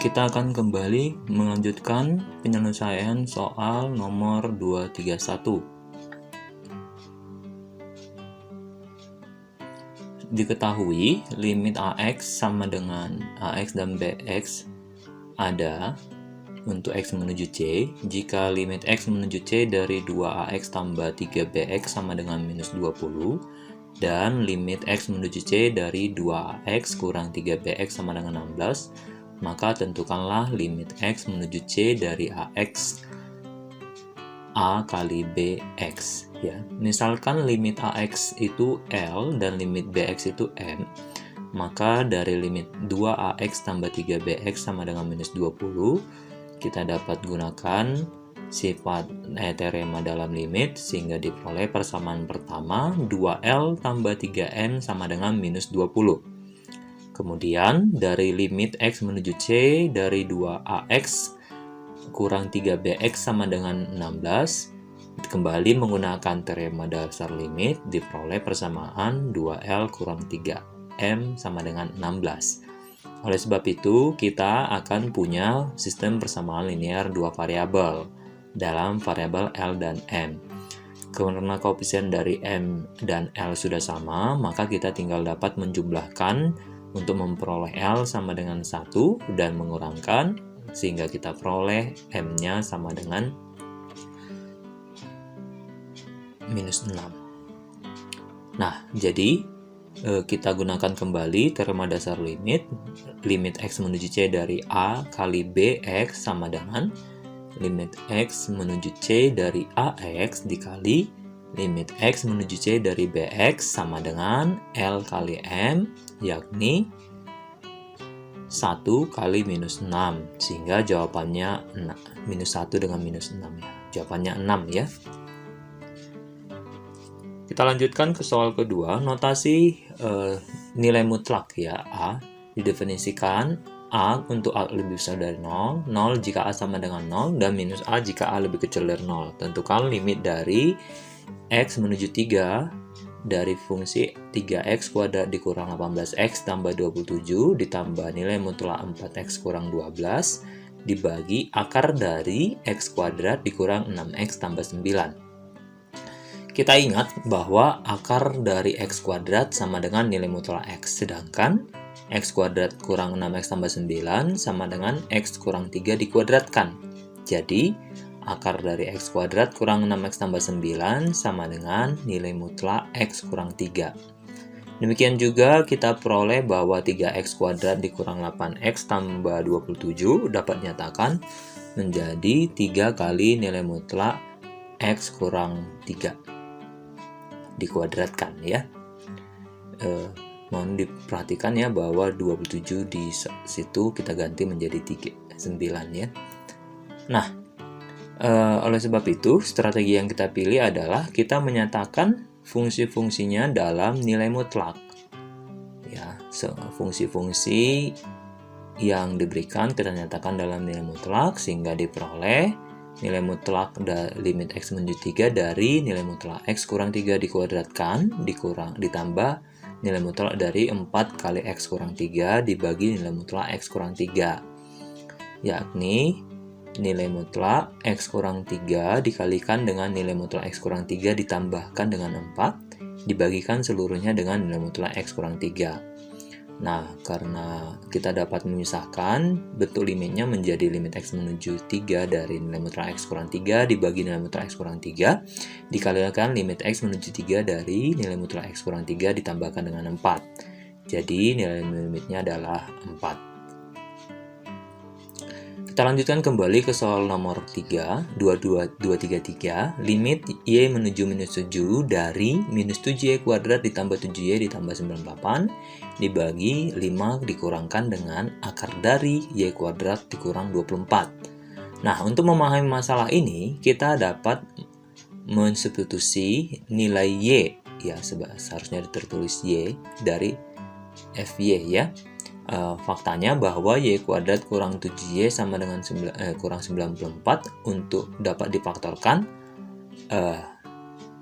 kita akan kembali melanjutkan penyelesaian soal nomor 231. Diketahui limit AX sama dengan AX dan BX ada untuk X menuju C jika limit X menuju C dari 2AX tambah 3BX sama dengan minus 20 dan limit X menuju C dari 2AX kurang 3BX sama dengan 16, maka tentukanlah limit X menuju C dari AX A kali BX ya. Misalkan limit AX itu L dan limit BX itu M, maka dari limit 2AX tambah 3BX sama dengan minus 20 kita dapat gunakan sifat teorema dalam limit sehingga diperoleh persamaan pertama 2L tambah 3M sama dengan minus 20. Kemudian dari limit X menuju C dari 2AX kurang 3BX sama dengan 16, kembali menggunakan teorema dasar limit diperoleh persamaan 2L kurang 3M sama dengan 16. Oleh sebab itu, kita akan punya sistem persamaan linear dua variabel dalam variabel L dan M. Karena koefisien dari M dan L sudah sama, maka kita tinggal dapat menjumlahkan untuk memperoleh L sama dengan 1 dan mengurangkan sehingga kita peroleh M-nya sama dengan minus 6. Nah, jadi kita gunakan kembali teorema dasar limit X menuju C dari A kali BX sama dengan limit X menuju C dari AX dikali limit X menuju C dari BX sama dengan L kali M, yakni 1 kali minus 6, sehingga jawabannya minus 1 dengan minus 6 ya. Jawabannya 6 ya. Kita lanjutkan ke soal kedua, notasi nilai mutlak ya. A didefinisikan A untuk A lebih besar dari 0, 0 jika A sama dengan 0, dan minus A jika A lebih kecil dari 0. Tentukan limit dari X menuju 3 dari fungsi 3X kuadrat dikurang 18X tambah 27 ditambah nilai mutlak 4X kurang 12 dibagi akar dari X kuadrat dikurang 6X tambah 9. Kita ingat bahwa akar dari X kuadrat sama dengan nilai mutlak X, sedangkan X kuadrat kurang 6X tambah 9 sama dengan X kurang 3 dikuadratkan. Jadi, akar dari X kuadrat kurang 6X tambah 9 sama dengan nilai mutlak X kurang 3. Demikian juga kita peroleh bahwa 3X kuadrat dikurang 8X tambah 27 dapat nyatakan menjadi 3 kali nilai mutlak X kurang 3 dikuadratkan ya. Mohon diperhatikan ya bahwa 27 di situ kita ganti menjadi 9 ya. Nah, oleh sebab itu, strategi yang kita pilih adalah kita menyatakan fungsi-fungsinya dalam nilai mutlak. Ya, fungsi-fungsi yang diberikan kita nyatakan dalam nilai mutlak sehingga diperoleh nilai mutlak limit X menuju 3 dari nilai mutlak X kurang 3 dikuadratkan ditambah nilai mutlak dari 4 kali X kurang 3 dibagi nilai mutlak X kurang 3, yakni nilai mutlak X kurang 3 dikalikan dengan nilai mutlak X kurang 3 ditambahkan dengan 4 dibagikan seluruhnya dengan nilai mutlak X kurang 3. Nah, karena kita dapat memisahkan bentuk limitnya menjadi limit X menuju 3 dari nilai mutlak X kurang 3 dibagi nilai mutlak X kurang 3 dikalikan limit X menuju 3 dari nilai mutlak X kurang 3 ditambahkan dengan 4. Jadi nilai limitnya adalah 4. Kita lanjutkan kembali ke soal nomor 3, 233, limit Y menuju minus 7 dari minus 7Y kuadrat ditambah 7Y ditambah 98 dibagi 5 dikurangkan dengan akar dari Y kuadrat dikurang 24. Nah, untuk memahami masalah ini, kita dapat mensubstitusi nilai Y, ya seharusnya tertulis Y dari FY ya. Faktanya bahwa Y kuadrat kurang 7Y sama dengan kurang 94 untuk dapat difaktorkan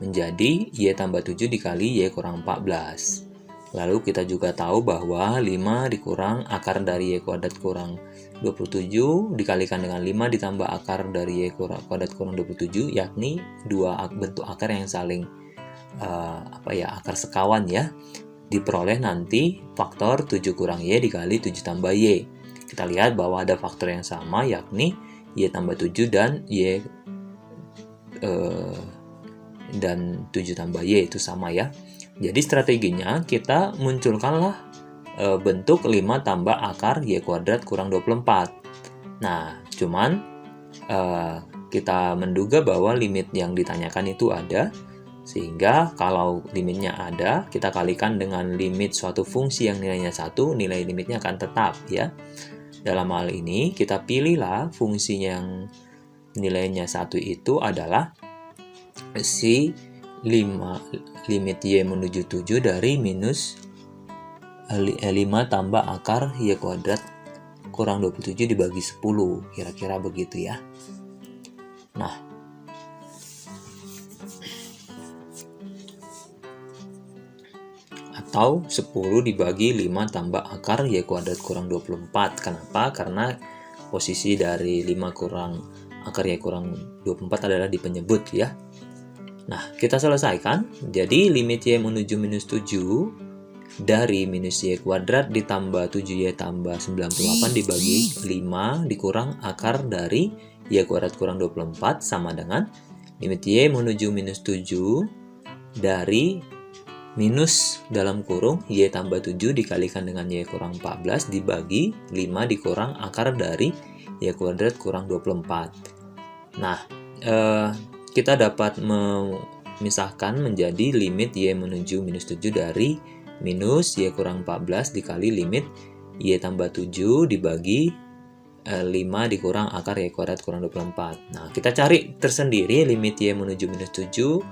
menjadi Y tambah 7 dikali Y kurang 14. Lalu kita juga tahu bahwa 5 dikurang akar dari Y kuadrat kurang 27 dikalikan dengan 5 ditambah akar dari Y kuadrat kurang 27, yakni dua bentuk akar yang saling akar sekawan ya. Diperoleh nanti faktor 7 kurang Y dikali 7 tambah Y. Kita lihat bahwa ada faktor yang sama, yakni Y tambah 7 dan Y dan 7 tambah Y itu sama ya. Jadi strateginya kita munculkanlah bentuk 5 tambah akar Y kuadrat kurang 24. Nah, cuman kita menduga bahwa limit yang ditanyakan itu ada, sehingga kalau limitnya ada, kita kalikan dengan limit suatu fungsi yang nilainya 1, nilai limitnya akan tetap ya. Dalam hal ini kita pilihlah fungsi yang nilainya 1 itu adalah si 5 limit Y menuju 7 dari minus 5 tambah akar Y kuadrat kurang 27 dibagi 10, kira-kira begitu ya. Nah, atau 10 dibagi 5 tambah akar Y kuadrat kurang 24. Kenapa? Karena posisi dari 5 kurang akar Y kurang 24 adalah di penyebut ya. Nah, kita selesaikan. Jadi limit Y menuju minus 7 dari minus Y kuadrat ditambah 7Y tambah 98 dibagi 5 dikurang akar dari Y kuadrat kurang 24 sama dengan limit Y menuju minus 7 dari minus dalam kurung Y tambah 7 dikalikan dengan Y kurang 14 dibagi 5 dikurang akar dari Y kuadrat kurang 24. Nah, kita dapat memisahkan menjadi limit Y menuju minus 7 dari minus Y kurang 14 dikali limit Y tambah 7 dibagi 5 dikurang akar Y kuadrat kurang 24. Nah, kita cari tersendiri limit Y menuju minus 7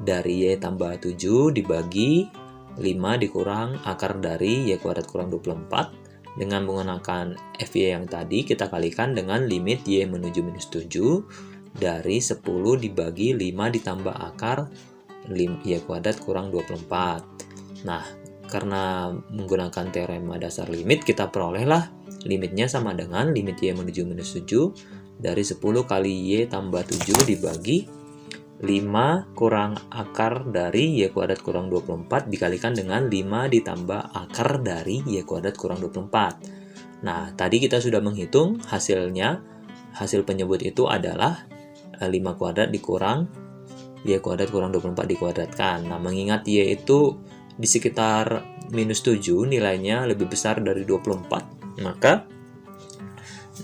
dari Y tambah 7 dibagi 5 dikurang akar dari Y kuadrat kurang 24. Dengan menggunakan FY yang tadi, kita kalikan dengan limit Y menuju minus 7 dari 10 dibagi 5 ditambah akar Y kuadrat kurang 24. Nah, karena menggunakan teorema dasar limit, kita perolehlah limitnya sama dengan limit Y menuju minus 7 dari 10 kali Y tambah 7 dibagi 5 kurang akar dari Y kuadrat kurang 24 dikalikan dengan 5 ditambah akar dari Y kuadrat kurang 24. Nah, tadi kita sudah menghitung hasilnya. Hasil penyebut itu adalah 5 kuadrat dikurang Y kuadrat kurang 24 dikuadratkan. Nah, mengingat Y itu di sekitar minus 7, nilainya lebih besar dari 24, maka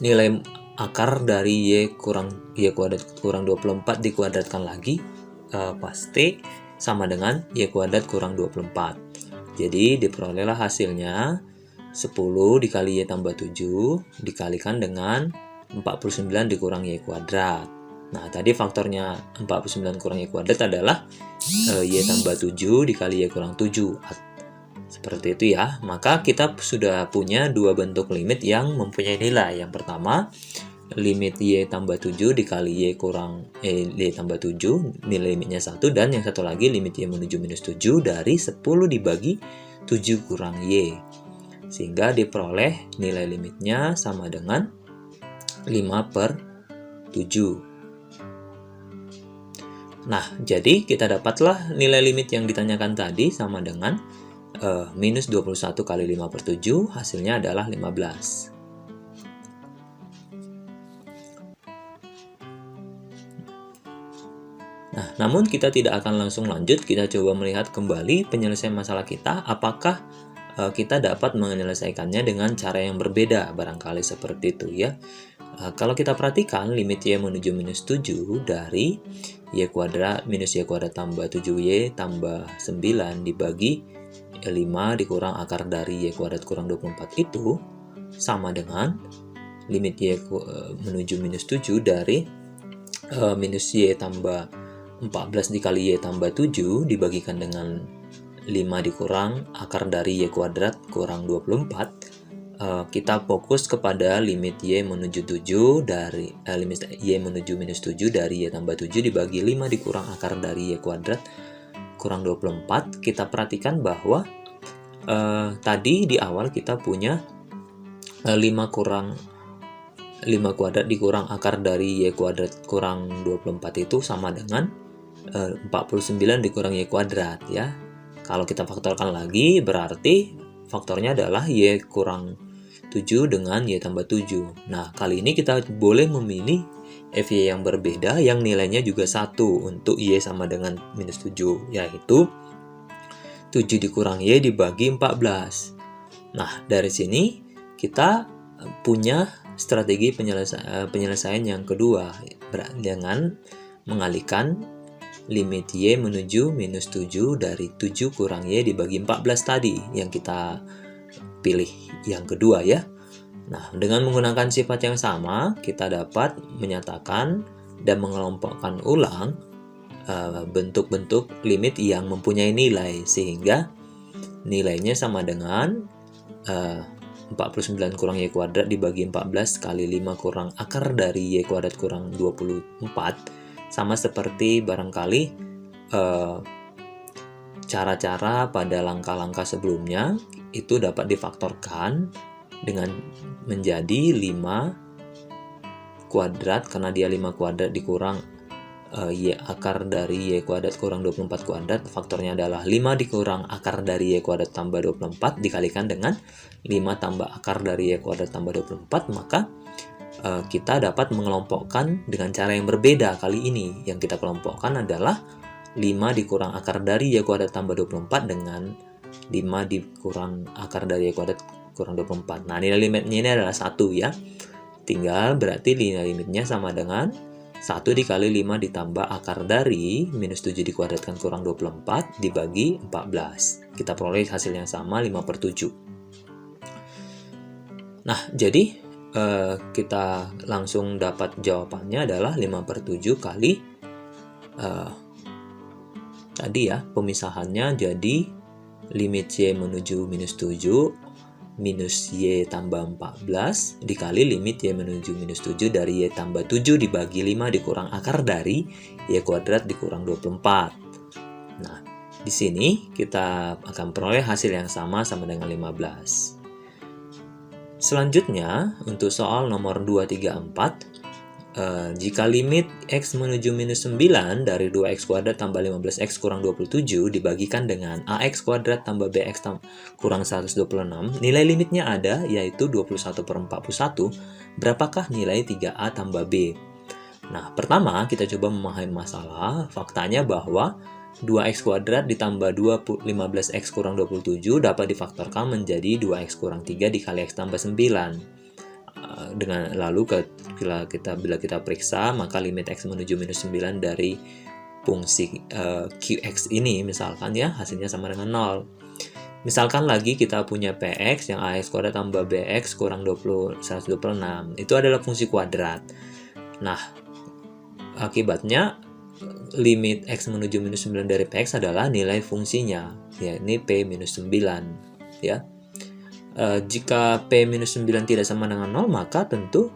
nilai akar dari Y kuadrat kurang 24 dikuadratkan lagi pasti sama dengan Y kuadrat kurang 24. Jadi diperolehlah hasilnya 10 dikali Y tambah 7 dikalikan dengan 49 dikurang Y kuadrat. Nah, tadi faktornya 49 kurang Y kuadrat adalah Y tambah 7 dikali Y kurang 7. Seperti itu ya. Maka kita sudah punya dua bentuk limit yang mempunyai nilai. Yang pertama, limit Y tambah 7 dikali Y tambah 7, nilai limitnya 1. Dan yang satu lagi, limit Y menuju minus 7 dari 10 dibagi 7 kurang Y. Sehingga diperoleh nilai limitnya sama dengan 5/7. Nah, jadi kita dapatlah nilai limit yang ditanyakan tadi sama dengan minus 21 kali 5/7, hasilnya adalah 15. Nah, namun kita tidak akan langsung lanjut, kita coba melihat kembali penyelesaian masalah kita, apakah kita dapat menyelesaikannya dengan cara yang berbeda, barangkali seperti itu ya. Kalau kita perhatikan, limit Y menuju minus 7 dari Y kuadrat minus Y kuadrat tambah 7Y tambah 9 dibagi 5 dikurang akar dari Y kuadrat kurang 24 itu sama dengan limit Y menuju minus 7 dari minus Y tambah 14 dikali Y tambah 7 dibagikan dengan 5 dikurang akar dari Y kuadrat kurang 24. Kita fokus kepada limit Y menuju 7 dari limit Y menuju minus 7 dari Y tambah 7 dibagi 5 dikurang akar dari Y kuadrat kurang 24. Kita perhatikan bahwa tadi di awal kita punya 5 kuadrat dikurang akar dari y kuadrat kurang 24 itu sama dengan 49 dikurang y kuadrat ya. Kalau kita faktorkan lagi berarti faktornya adalah y kurang 7 dengan y tambah 7. Nah, kali ini kita boleh memilih FY yang berbeda yang nilainya juga 1 untuk y sama dengan minus 7, yaitu 7 dikurang y dibagi 14. Nah, dari sini kita punya strategi penyelesaian yang kedua dengan mengalihkan limit y menuju minus 7 dari 7 kurang y dibagi 14 tadi yang kita pilih yang kedua ya. Nah, dengan menggunakan sifat yang sama, kita dapat menyatakan dan mengelompokkan ulang bentuk-bentuk limit yang mempunyai nilai, sehingga nilainya sama dengan 49 kurang y kuadrat dibagi 14 kali 5 kurang akar dari y kuadrat kurang 24, sama seperti barangkali cara-cara pada langkah-langkah sebelumnya itu dapat difaktorkan dengan menjadi 5 kuadrat, karena dia 5 kuadrat dikurang y akar dari y kuadrat kurang 24 kuadrat, faktornya adalah 5 dikurang akar dari y kuadrat tambah 24 dikalikan dengan 5 tambah akar dari y kuadrat tambah 24, maka kita dapat mengelompokkan dengan cara yang berbeda kali ini. Yang kita kelompokkan adalah 5 dikurang akar dari y kuadrat tambah 24 dengan 5 dikurang akar dari y kuadrat kurang 24. Nah, nilai limitnya ini adalah 1 ya. Tinggal berarti nilai limitnya sama dengan 1 dikali 5 ditambah akar dari minus 7 dikuadratkan kurang 24 dibagi 14. Kita peroleh hasil yang sama 5/7. Nah, jadi kita langsung dapat jawabannya adalah 5/7 kali tadi ya, pemisahannya jadi limit y menuju minus 7 minus y tambah 14 dikali limit y menuju minus 7 dari y tambah 7 dibagi 5 dikurang akar dari y kuadrat dikurang 24. Nah, di sini kita akan peroleh hasil yang sama dengan 15. Selanjutnya, untuk soal nomor 2, 3, 4, jika limit x menuju minus 9 dari 2x kuadrat tambah 15x kurang 27 dibagikan dengan ax kuadrat tambah bx kurang 126, nilai limitnya ada, yaitu 21/41, berapakah nilai 3a tambah b? Nah, pertama kita coba memahami masalah. Faktanya bahwa 2x kuadrat ditambah 15x kurang 27 dapat difaktorkan menjadi 2x kurang 3 dikali x tambah 9. Lalu bila kita periksa, maka limit x menuju minus 9 dari fungsi qx ini misalkan ya, hasilnya sama dengan 0. Misalkan lagi kita punya px yang ax kuadrat tambah bx kurang 126. Itu adalah fungsi kuadrat. Nah, akibatnya limit x menuju minus 9 dari px adalah nilai fungsinya, yakni p minus 9 ya. Jika p minus 9 tidak sama dengan 0, maka tentu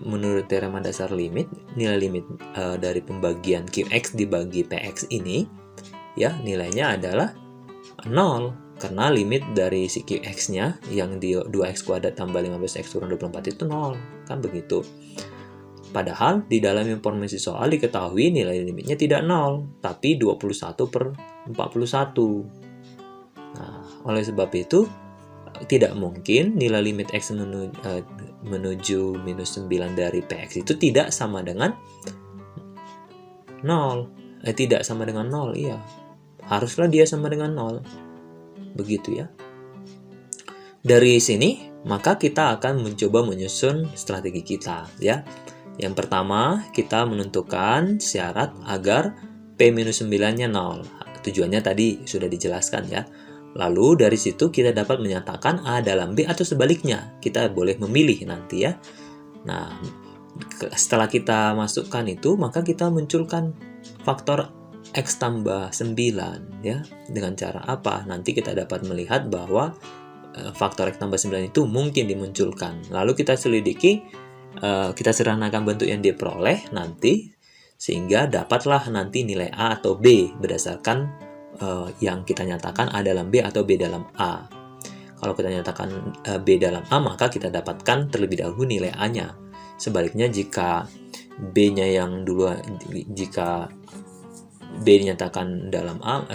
menurut teorema dasar limit, nilai limit dari pembagian qx dibagi px ini ya, nilainya adalah 0, karena limit dari si qx-nya yang di 2x kuadrat tambah 15x kurang 24 itu 0, kan begitu. Padahal di dalam informasi soal diketahui nilai limitnya tidak 0, tapi 21/41. Nah, oleh sebab itu tidak mungkin nilai limit x menuju minus 9 dari px itu tidak sama dengan 0. Tidak sama dengan 0, iya. Haruslah dia sama dengan 0. Begitu ya. Dari sini, maka kita akan mencoba menyusun strategi kita ya. Yang pertama, kita menentukan syarat agar P-9-nya 0. Tujuannya tadi sudah dijelaskan ya. Lalu dari situ kita dapat menyatakan A dalam B atau sebaliknya. Kita boleh memilih nanti ya. Nah, setelah kita masukkan itu, maka kita munculkan faktor X tambah 9 ya. Dengan cara apa? Nanti kita dapat melihat bahwa faktor X tambah 9 itu mungkin dimunculkan. Lalu kita selidiki, kita sederhanakan bentuk yang diperoleh nanti, sehingga dapatlah nanti nilai A atau B berdasarkan yang kita nyatakan A dalam B atau B dalam A. Kalau kita nyatakan B dalam A, maka kita dapatkan terlebih dahulu nilai A-nya. Sebaliknya jika B-nya yang dulu, jika B dinyatakan dalam A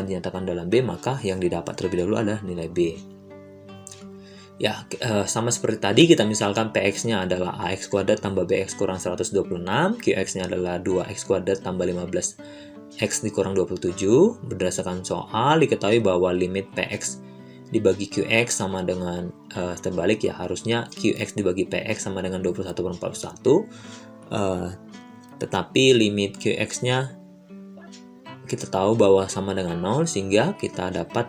dinyatakan dalam B, maka yang didapat terlebih dahulu adalah nilai B. Ya, sama seperti tadi, kita misalkan PX-nya adalah AX kuadrat tambah BX kurang 126, QX-nya adalah 2X kuadrat tambah 15X dikurang 27. Berdasarkan soal, diketahui bahwa limit PX dibagi QX sama dengan, terbalik ya, harusnya QX dibagi PX sama dengan 21/41. Tetapi limit QX-nya kita tahu bahwa sama dengan 0, sehingga kita dapat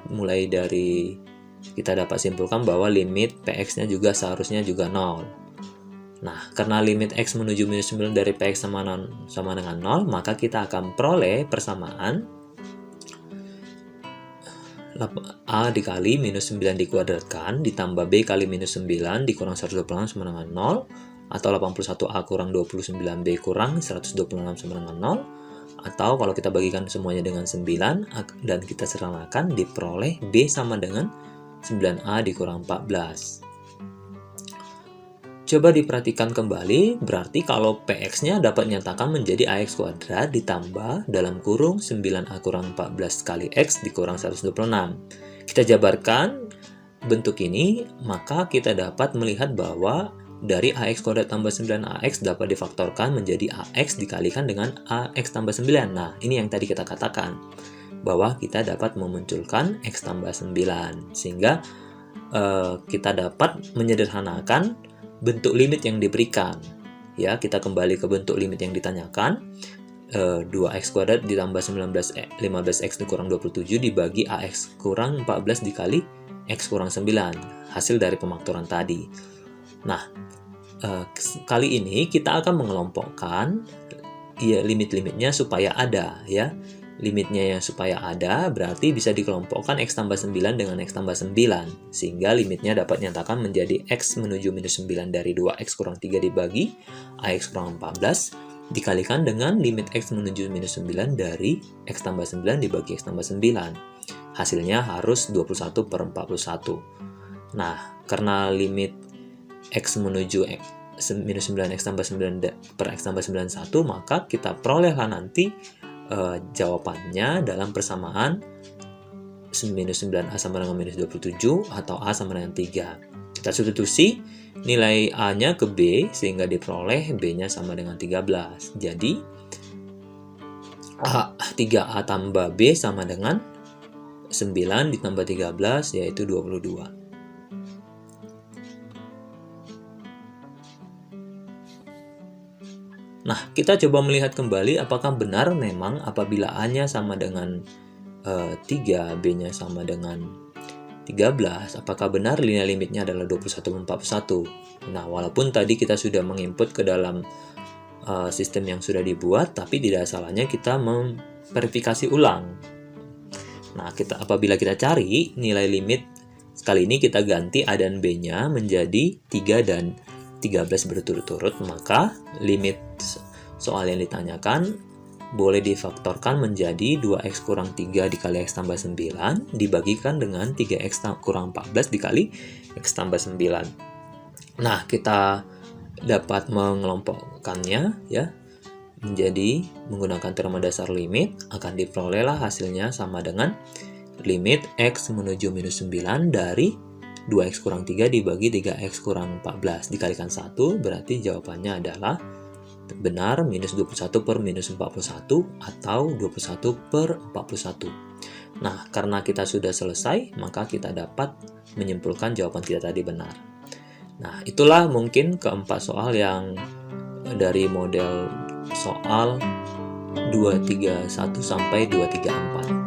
simpulkan bahwa limit PX-nya juga seharusnya juga 0. Nah, karena limit X menuju minus 9 dari PX sama dengan 0, maka kita akan peroleh persamaan A dikali minus 9 dikuadratkan ditambah B kali minus 9 dikurang 126 sama dengan 0, atau 81A kurang 29B kurang 126 sama dengan 0, atau kalau kita bagikan semuanya dengan 9 dan kita sederhanakan, diperoleh B sama dengan 9A dikurang 14. Coba diperhatikan kembali, berarti kalau PX-nya dapat nyatakan menjadi AX kuadrat ditambah dalam kurung 9A kurang 14 kali X dikurang 126. Kita jabarkan bentuk ini, maka kita dapat melihat bahwa dari AX kuadrat tambah 9AX dapat difaktorkan menjadi AX dikalikan dengan AX tambah 9. Nah, ini yang tadi kita katakan, bahwa kita dapat memunculkan X tambah 9, sehingga kita dapat menyederhanakan bentuk limit yang diberikan. Ya, kita kembali ke bentuk limit yang ditanyakan, 2X kuadrat ditambah 15X dikurang 27 dibagi AX kurang 14 dikali X kurang 9, hasil dari pemaktoran tadi. Nah, kali ini kita akan mengelompokkan limit-limitnya supaya ada, ya. Limitnya yang supaya ada berarti bisa dikelompokkan X tambah 9 dengan X tambah 9, sehingga limitnya dapat nyatakan menjadi X menuju minus 9 dari 2X kurang 3 dibagi AX kurang 14 dikalikan dengan limit X menuju minus 9 dari X tambah 9 dibagi X tambah 9. Hasilnya harus 21/41. Nah, karena limit X menuju minus 9X tambah 9 per X tambah 91, maka kita perolehlah nanti jawabannya dalam persamaan minus 9A sama dengan minus 27 atau A sama dengan 3. Kita substitusi nilai A-nya ke B sehingga diperoleh B-nya sama dengan 13. Jadi 3A tambah B sama dengan 9 ditambah 13 yaitu 22. Nah, kita coba melihat kembali apakah benar memang apabila A-nya sama dengan 3, B-nya sama dengan 13, apakah benar nilai limitnya adalah 21/41. Nah, walaupun tadi kita sudah menginput ke dalam sistem yang sudah dibuat, tapi tidak salahnya kita memverifikasi ulang. Nah, apabila kita cari nilai limit, kali ini kita ganti A dan B-nya menjadi 3 dan 13 berturut-turut, maka limit soal yang ditanyakan boleh difaktorkan menjadi 2X kurang 3 dikali X tambah 9 dibagikan dengan 3X kurang 14 dikali X tambah 9. Nah, kita dapat mengelompokkannya ya menjadi menggunakan teorema dasar limit, akan diperolehlah hasilnya sama dengan limit X menuju minus 9 dari 2X kurang 3 dibagi 3X kurang 14 dikalikan 1, berarti jawabannya adalah benar minus 21 per minus 41 atau 21 per 41. Nah, karena kita sudah selesai, maka kita dapat menyimpulkan jawaban kita tadi benar. Nah, itulah mungkin keempat soal yang dari model soal 231 sampai 234.